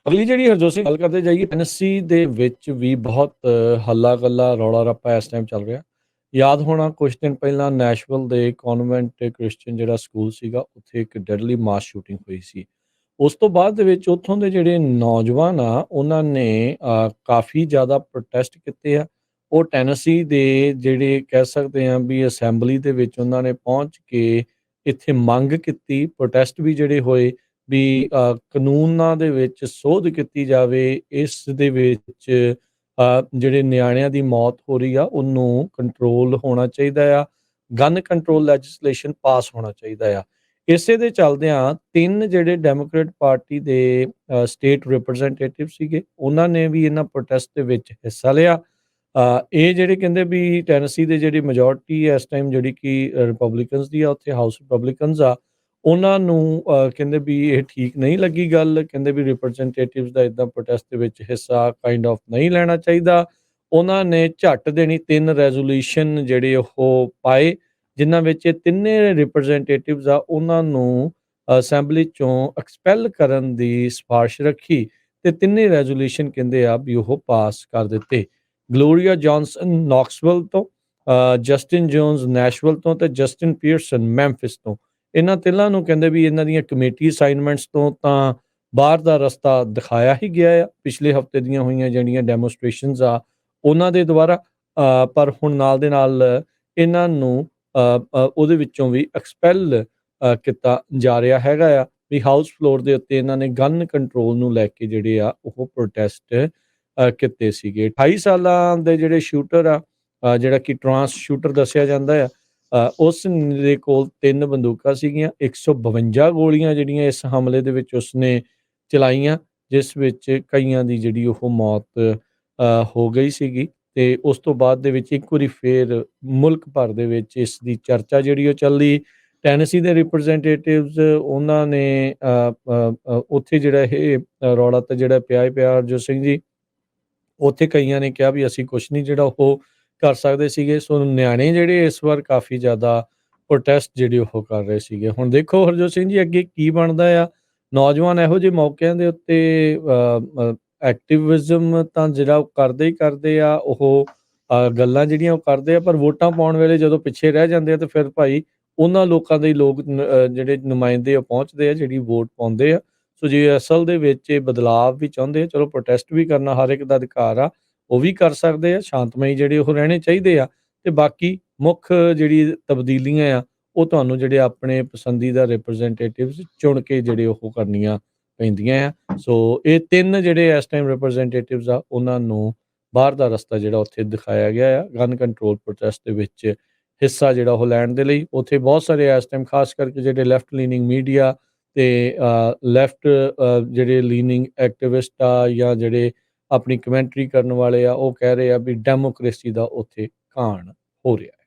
ਅਗਲੀ ਜਿਹੜੀ ਹਰਜੋਤ ਸਿੰਘ ਗੱਲ ਕਰਦੇ ਜਾਈਏ, ਟੈਨੇਸੀ ਦੇ ਵਿੱਚ ਵੀ ਬਹੁਤ ਹੱਲਾ ਗੱਲਾ ਰੌਲਾ ਰੱਪਾ ਇਸ ਟਾਈਮ ਚੱਲ ਰਿਹਾ। ਯਾਦ ਹੋਣਾ ਕੁਛ ਦਿਨ ਪਹਿਲਾਂ ਨੈਸ਼ਵਿਲ ਦੇ ਕਨਵੈਂਟ ਕ੍ਰਿਸਚੀਅਨ ਜਿਹੜਾ ਸਕੂਲ ਸੀਗਾ, ਉੱਥੇ ਇੱਕ ਡੈਡਲੀ ਮਾਸ ਸ਼ੂਟਿੰਗ ਹੋਈ ਸੀ। ਉਸ ਤੋਂ ਬਾਅਦ ਦੇ ਵਿੱਚ ਉੱਥੋਂ ਦੇ ਜਿਹੜੇ ਨੌਜਵਾਨ ਆ, ਉਹਨਾਂ ਨੇ ਕਾਫੀ ਜ਼ਿਆਦਾ ਪ੍ਰੋਟੈਸਟ ਕੀਤੇ ਆ। ਉਹ ਟੈਨੇਸੀ ਦੇ ਜਿਹੜੇ ਕਹਿ ਸਕਦੇ ਆ ਵੀ ਅਸੈਂਬਲੀ ਦੇ ਵਿੱਚ ਉਹਨਾਂ ਨੇ ਪਹੁੰਚ ਕੇ ਇੱਥੇ ਮੰਗ ਕੀਤੀ, ਪ੍ਰੋਟੈਸਟ ਵੀ ਜਿਹੜੇ ਹੋਏ ਵੀ ਕਾਨੂੰਨਾਂ ਦੇ ਵਿੱਚ ਸੋਧ ਕੀਤੀ ਜਾਵੇ। ਇਸ ਦੇ ਵਿੱਚ ਜਿਹੜੇ ਨਿਆਣਿਆਂ ਦੀ ਮੌਤ ਹੋ ਰਹੀ ਆ, ਉਹਨੂੰ ਕੰਟਰੋਲ ਹੋਣਾ ਚਾਹੀਦਾ ਆ। ਗਨ ਕੰਟਰੋਲ ਲੈਜਿਸਲੇਸ਼ਨ ਪਾਸ ਹੋਣਾ ਚਾਹੀਦਾ ਆ। ਇਸੇ ਦੇ ਚੱਲਦਿਆਂ 3 ਜਿਹੜੇ ਡੈਮੋਕ੍ਰੇਟ ਪਾਰਟੀ ਦੇ ਸਟੇਟ ਰਿਪਰੈਜ਼ੈਂਟੇਟਿਵ ਸੀਗੇ, ਉਹਨਾਂ ਨੇ ਵੀ ਇਹਨਾਂ ਪ੍ਰੋਟੈਸਟ ਦੇ ਵਿੱਚ ਹਿੱਸਾ ਲਿਆ। ਇਹ ਜਿਹੜੇ ਕਹਿੰਦੇ ਵੀ ਟੈਨੇਸੀ ਦੇ ਜਿਹੜੀ ਮੈਜੋਰਟੀ ਇਸ ਟਾਈਮ ਜਿਹੜੀ ਕਿ ਰਿਪਬਲਿਕਨਸ ਦੀ ਆ, ਉੱਥੇ ਹਾਊਸ ਰਿਪਬਲਿਕਨਸ ਆ। ਉਹਨਾਂ ਨੂੰ ਕਹਿੰਦੇ ਵੀ ਇਹ ਠੀਕ ਨਹੀਂ ਲੱਗੀ ਗੱਲ, ਕਹਿੰਦੇ ਵੀ ਰਿਪਰੈਜ਼ੈਂਟੇਟਿਵਸ ਦਾ ਇੱਦਾਂ ਪ੍ਰੋਟੈਸਟ ਦੇ ਵਿੱਚ ਹਿੱਸਾ ਕਾਇੰਡ ਆਫ ਨਹੀਂ ਲੈਣਾ ਚਾਹੀਦਾ। ਉਹਨਾਂ ਨੇ ਝੱਟ ਦੇਣੀ 3 ਰੈਜ਼ੋਲੂਸ਼ਨ ਜਿਹੜੇ ਉਹ ਪਾਏ, ਜਿਨ੍ਹਾਂ ਵਿੱਚ ਇਹ ਤਿੰਨੇ ਰਿਪਰੈਜ਼ੈਂਟੇਟਿਵਸ ਆ, ਉਹਨਾਂ ਨੂੰ ਅਸੈਂਬਲੀ ਚੋਂ ਐਕਸਪੈਲ ਕਰਨ ਦੀ ਸਿਫਾਰਿਸ਼ ਰੱਖੀ ਤੇ ਤਿੰਨੇ ਰੈਜ਼ੋਲੂਸ਼ਨ ਕਹਿੰਦੇ ਆ ਵੀ ਉਹ ਪਾਸ ਕਰ ਦਿੱਤੇ। ਗਲੋਰੀਆ ਜੌਨਸਨ ਨੌਕਸਵਿਲ ਤੋਂ, ਜਸਟਿਨ ਜੋਨਸ ਨੈਸ਼ਵਿਲ ਤੋਂ ਤੇ ਜਸਟਿਨ ਪੀਅਰਸਨ ਮੈਮਫਿਸ ਤੋਂ, ਇਹਨਾਂ ਤਿੰਨਾਂ ਨੂੰ ਕਹਿੰਦੇ ਵੀ ਇਹਨਾਂ ਦੀਆਂ ਕਮੇਟੀ ਅਸਾਈਨਮੈਂਟਸ ਤੋਂ ਤਾਂ ਬਾਹਰ ਦਾ ਰਸਤਾ ਦਿਖਾਇਆ ਹੀ ਗਿਆ ਆ ਪਿਛਲੇ ਹਫ਼ਤੇ ਦੀਆਂ ਹੋਈਆਂ ਜਿਹੜੀਆਂ ਡੈਮੋਸਟ੍ਰੇਸ਼ਨਸ ਆ ਉਹਨਾਂ ਦੇ ਦੁਆਰਾ। ਪਰ ਹੁਣ ਨਾਲ ਦੇ ਨਾਲ ਇਹਨਾਂ ਨੂੰ ਉਹਦੇ ਵਿੱਚੋਂ ਵੀ ਐਕਸਪੈਲ ਕੀਤਾ ਜਾ ਰਿਹਾ ਹੈਗਾ ਆ ਵੀ ਹਾਊਸ ਫਲੋਰ ਦੇ ਉੱਤੇ ਇਹਨਾਂ ਨੇ ਗਨ ਕੰਟਰੋਲ ਨੂੰ ਲੈ ਕੇ ਜਿਹੜੇ ਆ ਉਹ ਪ੍ਰੋਟੈਸਟ ਕੀਤੇ ਸੀਗੇ। 28 ਸਾਲਾਂ ਦੇ ਜਿਹੜੇ ਸ਼ੂਟਰ ਆ, ਜਿਹੜਾ ਕਿ ਟਰਾਂਸ ਸ਼ੂਟਰ ਦੱਸਿਆ ਜਾਂਦਾ ਆ, ਉਸ ਦੇ ਕੋਲ 3 ਬੰਦੂਕਾਂ ਸੀਗੀਆਂ। 152 ਗੋਲੀਆਂ ਜਿਹੜੀਆਂ ਇਸ ਹਮਲੇ ਦੇ ਵਿੱਚ ਉਸਨੇ ਚਲਾਈਆਂ, ਜਿਸ ਵਿੱਚ ਕਈਆਂ ਦੀ ਜਿਹੜੀ ਉਹ ਮੌਤ ਹੋ ਗਈ ਸੀਗੀ। ਤੇ ਉਸ ਤੋਂ ਬਾਅਦ ਦੇ ਵਿੱਚ ਇੱਕ ਵਾਰੀ ਫੇਰ ਮੁਲਕ ਭਰ ਦੇ ਵਿੱਚ ਇਸ ਦੀ ਚਰਚਾ ਜਿਹੜੀ ਉਹ ਚੱਲੀ। ਟੈਨੇਸੀ ਦੇ ਰਿਪਰੈਜ਼ੈਂਟੇਟਿਵਸ ਉਹਨਾਂ ਨੇ ਉੱਥੇ ਜਿਹੜਾ ਇਹ ਰੌਲਾ ਤਾਂ ਜਿਹੜਾ ਪਿਆ ਹੀ ਪਿਆ ਹਰਜੋਤ ਸਿੰਘ ਜੀ, ਉੱਥੇ ਕਈਆਂ ਨੇ ਕਿਹਾ ਵੀ ਅਸੀਂ ਕੁਛ ਨਹੀਂ ਜਿਹੜਾ ਉਹ ਕਰ ਸਕਦੇ ਸੀਗੇ। ਸੋ ਨਿਆਣੇ ਜਿਹੜੇ ਇਸ ਵਾਰ ਕਾਫੀ ਜ਼ਿਆਦਾ ਪ੍ਰੋਟੈਸਟ ਜਿਹੜੇ ਉਹ ਕਰ ਰਹੇ ਸੀਗੇ। ਹੁਣ ਦੇਖੋ ਹਰਜੋਤ ਸਿੰਘ ਜੀ ਅੱਗੇ ਕੀ ਬਣਦਾ ਆ। ਨੌਜਵਾਨ ਇਹੋ ਜਿਹੇ ਮੌਕਿਆਂ ਦੇ ਉੱਤੇ ਐਕਟਿਵਿਜ਼ਮ ਤਾਂ ਜਿਹੜਾ ਉਹ ਕਰਦੇ ਹੀ ਕਰਦੇ ਆ, ਉਹ ਗੱਲਾਂ ਜਿਹੜੀਆਂ ਉਹ ਕਰਦੇ ਆ, ਪਰ ਵੋਟਾਂ ਪਾਉਣ ਵੇਲੇ ਜਦੋਂ ਪਿੱਛੇ ਰਹਿ ਜਾਂਦੇ ਆ ਤੇ ਫਿਰ ਭਾਈ ਉਹਨਾਂ ਲੋਕਾਂ ਦੇ ਲੋਕ ਜਿਹੜੇ ਨੁਮਾਇੰਦੇ ਉਹ ਪਹੁੰਚਦੇ ਆ, ਜਿਹੜੀ ਵੋਟ ਪਾਉਂਦੇ ਆ। ਸੋ ਜੇ ਅਸਲ ਦੇ ਵਿੱਚ ਇਹ ਬਦਲਾਵ ਵੀ ਚਾਹੁੰਦੇ ਆ, ਚਲੋ ਪ੍ਰੋਟੈਸਟ ਵੀ ਕਰਨਾ ਹਰ ਇੱਕ ਦਾ ਅਧਿਕਾਰ ਆ, ਉਹ ਵੀ ਕਰ ਸਕਦੇ ਆ, ਸ਼ਾਂਤਮਈ ਜਿਹੜੇ ਉਹ ਰਹਿਣੇ ਚਾਹੀਦੇ ਆ। ਤੇ ਬਾਕੀ ਮੁੱਖ ਜਿਹੜੀ ਤਬਦੀਲੀਆਂ ਆ ਉਹ ਤੁਹਾਨੂੰ ਜਿਹੜੇ ਆਪਣੇ ਪਸੰਦੀਦਾ ਰਿਪਰੈਜ਼ੈਂਟੇਟਿਵਸ ਚੁਣ ਕੇ ਜਿਹੜੇ ਉਹ ਕਰਨੀਆਂ ਪੈਂਦੀਆਂ ਆ। ਸੋ ਇਹ 3 ਜਿਹੜੇ ਇਸ ਟਾਈਮ ਰਿਪਰੈਜ਼ੈਂਟੇਟਿਵਸ ਆ, ਉਹਨਾਂ ਨੂੰ ਬਾਹਰ ਦਾ ਰਸਤਾ ਜਿਹੜਾ ਉੱਥੇ ਦਿਖਾਇਆ ਗਿਆ ਆ ਗਨ ਕੰਟਰੋਲ ਪ੍ਰੋਟੈਸਟ ਦੇ ਵਿੱਚ ਹਿੱਸਾ ਜਿਹੜਾ ਉਹ ਲੈਣ ਦੇ ਲਈ। ਉੱਥੇ ਬਹੁਤ ਸਾਰੇ ਇਸ ਟਾਈਮ ਖਾਸ ਕਰਕੇ ਜਿਹੜੇ ਲੈਫਟ ਲੀਨਿੰਗ ਮੀਡੀਆ ਤੇ ਲੈਫਟ ਜਿਹੜੇ ਲੀਨਿੰਗ ਐਕਟਿਵਿਸਟ ਆ ਜਾਂ ਜਿਹੜੇ ਆਪਣੀ ਕਮੈਂਟਰੀ ਕਰਨ ਵਾਲੇ ਆ, ਉਹ ਕਹਿ ਰਹੇ ਆ ਵੀ ਡੈਮੋਕ੍ਰੇਸੀ ਦਾ ਉੱਥੇ ਘਾਣ ਹੋ ਰਿਹਾ ਹੈ।